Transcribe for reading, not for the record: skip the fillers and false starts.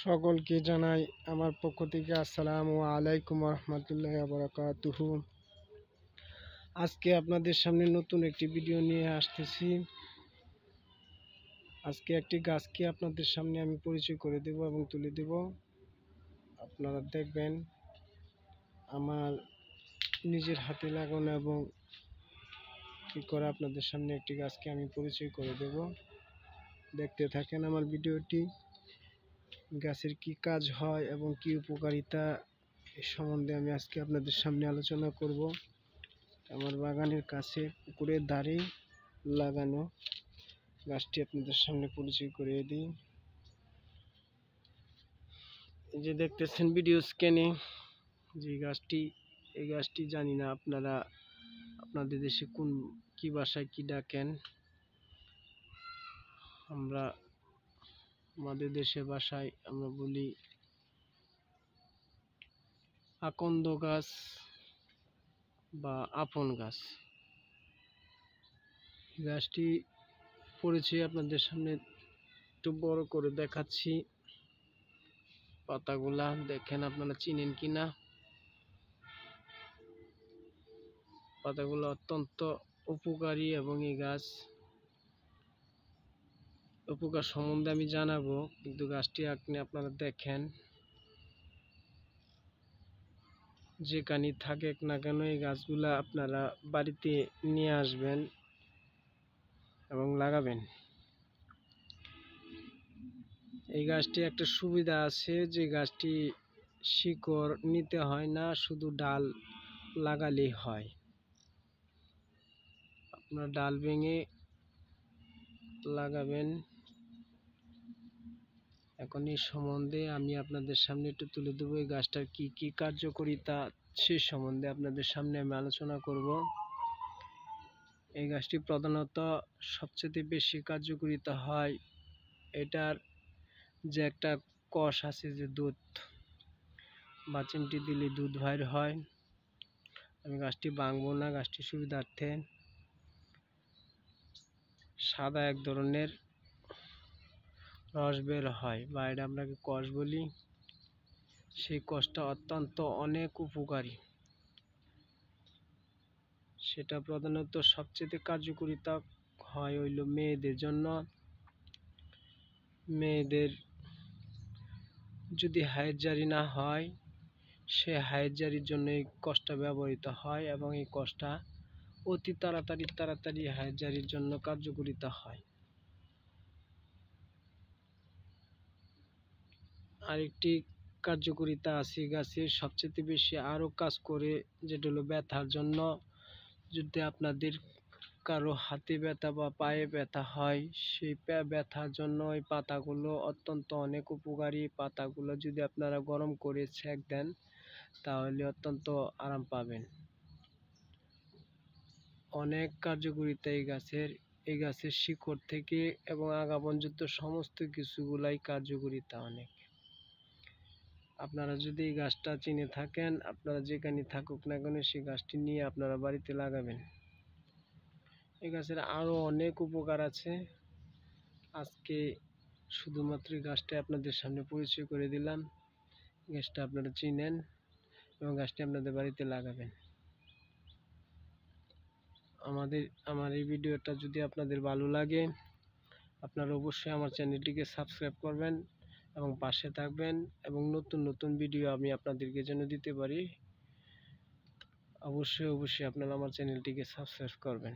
সকলকে জানাই আমার পক্ষ থেকে আসসালামু আলাইকুম রহমতুল্লাহি ওয়া বারাকাতুহু। আজকে আপনাদের সামনে নতুন একটি ভিডিও নিয়ে আসতেছি। আজকে একটি গাছকে আপনাদের সামনে আমি পরিচয় করে দেব এবং তুলে দেব। আপনারা দেখবেন আমার নিজের হাতে লাগানো এবং কি করে আপনাদের সামনে একটি গাছকে আমি পরিচয় করে দেব। দেখতে থাকেন আমার ভিডিওটি। গাছের কি কাজ হয় এবং কি উপকারিতা এ সম্বন্ধে আমি আজকে আপনাদের সামনে আলোচনা করব। আমার বাগানের কাছে পুকুরের ধারে লাগানো গাছটি আপনাদের সামনে পরিচয় করিয়ে দিই। এই যে দেখতেছেন ভিডিও স্ক্রিনে যে গাছটি, এই গাছটি জানি না আপনারা আপনাদের দেশে কি ভাষায় কি ডাকেন। আমরা আমাদের দেশের ভাষায় আমরা বলি আকন্দ গাছ বা আপন গাছ। গাছটি পরিচয় আপনাদের সামনে একটু বড় করে দেখাচ্ছি। পাতাগুলা দেখেন আপনারা চিনেন কিনা। পাতাগুলো অত্যন্ত উপকারী এবং এই গাছ উপকার সম্বন্ধে আমি জানাবো, কিন্তু গাছটি আপনারা দেখেন যেখানে থাকে না কেন এই গাছগুলা আপনারা বাড়িতে নিয়ে আসবেন এবং লাগাবেন। এই গাছটি একটা সুবিধা আছে যে গাছটি শিকড় নিতে হয় না, শুধু ডাল লাগালেই হয়। আপনার ডাল ভেঙে লাগাবেন। এখন এই সম্বন্ধে আমি আপনাদের সামনে একটু তুলে দেবো। এই গাছটার কি কি কার্যকারিতা সে সম্বন্ধে আপনাদের সামনে আমি আলোচনা করব। এই গাছটি প্রধানত সবচেয়ে বেশি কার্যকারিতা হয় এটার যে একটা কষ আছে, যে দুধ বা চিমটি দিলে দুধ বাইর হয়। আমি গাছটি ভাঙবো না, গাছটি সুবিধার্থে। সাদা এক ধরনের রস বের হয় বা এটা আমরা কষ বলি। সেই কষটা অত্যন্ত অনেক উপকারী। সেটা প্রধানত সবচেয়ে কার্যকারিতা হয় হইল মেয়েদের জন্য। মেয়েদের যদি হাইজ জারি না হয়, সে হাইজ জারির জন্য এই কষটা ব্যবহৃত হয় এবং এই কষটা অতি তাড়াতাড়ি হাইজ জারির জন্য কার্যকারিতা হয়। আরেকটি কার্যকারিতা আছে গাছের সবচেয়ে বেশি আরও কাজ করে, যেটা হলো ব্যথার জন্য। যদি আপনাদের কারো হাতে ব্যথা বা পায়ে ব্যথা হয়, সেই ব্যথার জন্য এই পাতাগুলো অত্যন্ত অনেক উপকারী। পাতাগুলো যদি আপনারা গরম করে সেঁক দেন তাহলে অত্যন্ত আরাম পাবেন। অনেক কার্যকারিতা এই গাছের। এই গাছের শিকড় থেকে এবং আগা পর্যন্ত সমস্ত কিছুগুলাই কার্যকারিতা অনেক। আপনারা যদি এই গাছটা চিনে থাকেন, আপনারা যেখানে থাকুক না কেন সেই গাছটি নিয়ে আপনারা বাড়িতে লাগাবেন। এই গাছের আরও অনেক উপকার আছে। আজকে শুধুমাত্র গাছটা আপনাদের সামনে পরিচয় করে দিলাম। গাছটা আপনারা চিনেন এবং গাছটি আপনাদের বাড়িতে লাগাবেন। আমার এই ভিডিওটা যদি আপনাদের ভালো লাগে, আপনারা অবশ্যই আমার চ্যানেলটিকে সাবস্ক্রাইব করবেন এবং পাশে থাকবেন এবং নতুন ভিডিও আমি আপনাদেরকে যেন দিতে পারি। অবশ্যই আপনারা আমার চ্যানেলটিকে সাবস্ক্রাইব করবেন।